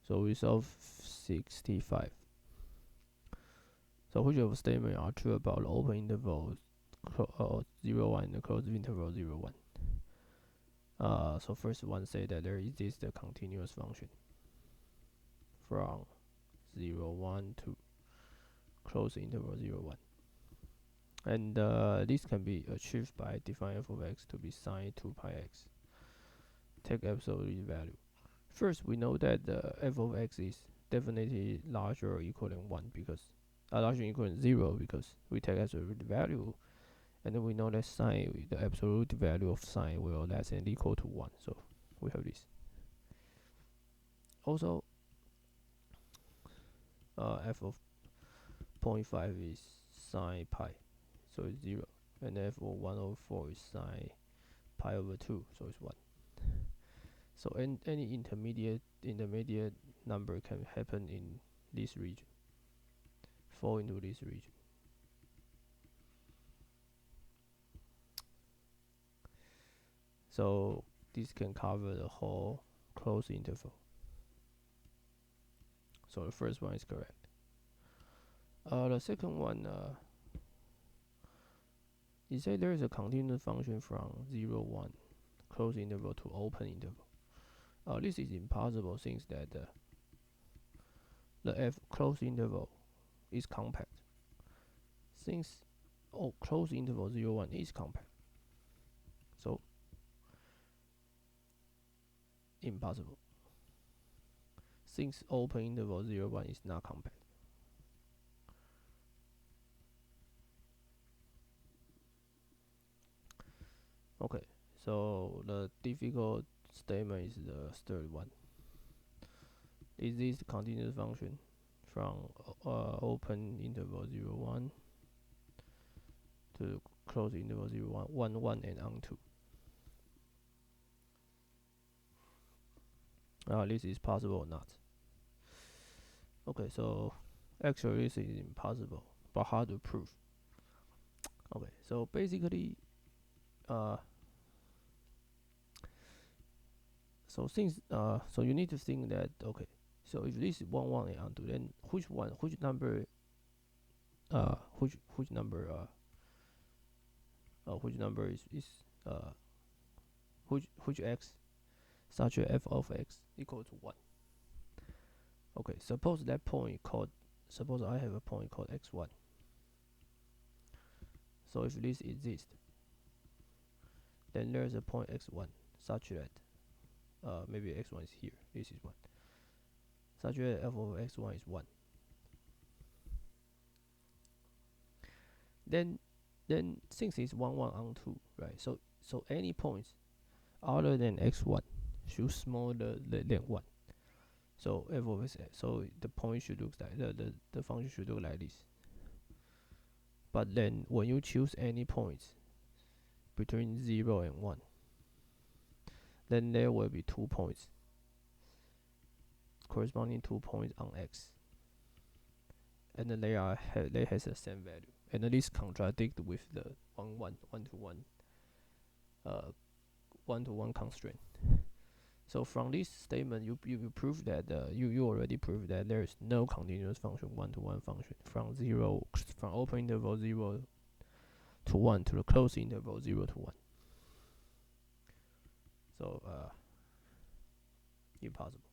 So we solve 65. So which of the statements are true about the open interval 0, 1 and the closed interval 0, 1? So first one say that there exists a continuous function from 0, 1 to closed interval 0, 1. And this can be achieved by defining f of x to be sine 2 pi x. Take absolute value. First, we know that f of x is definitely larger or equal than 1 because larger or equal than 0 because we take absolute value, and then we know that sine, the absolute value of sine will less than or equal to 1. So we have this. Also, f of 0.5 is sine pi, so it's 0, and f of 1 over 4 is sine pi over 2, so it's 1. So any intermediate number can happen in this region, fall into this region. So this can cover the whole closed interval. So the first one is correct. The second one, you say there is a continuous function from 0, 1 closed interval to open interval. This is impossible since that the f closed interval is compact. Since closed interval 0, 1 is compact, so impossible. Since open interval 0, 1 is not compact. Okay, so the difficult statement is the third one. Is this continuous function from open interval 0, 1 to closed interval 0, 1, 1, 1 and on to? This is possible or not? Okay, so actually this is impossible, but hard to prove. Okay, so basically, so since so you need to think that, okay, so if this is 1, 1 and onto, then which number which x such a f of x equal to 1? Okay, suppose I have a point called x1. So if this exists, then there's a point x1 such that maybe x1 is here, this is 1, such that f of x1 is 1. Then since it's 1, 1 on 2, right? So any points other than x1 should smaller than 1. So f of x, so the point should look like the function should look like this. But then when you choose any points between 0 and 1, then there will be 2 points corresponding 2 points on x, and then they has the same value, and this contradict with the 1 to 1 constraint. So from this statement, you prove that you already proved that there is no continuous function 1 to 1 function from open interval 0 to 1 to the closed interval 0 to 1. So impossible.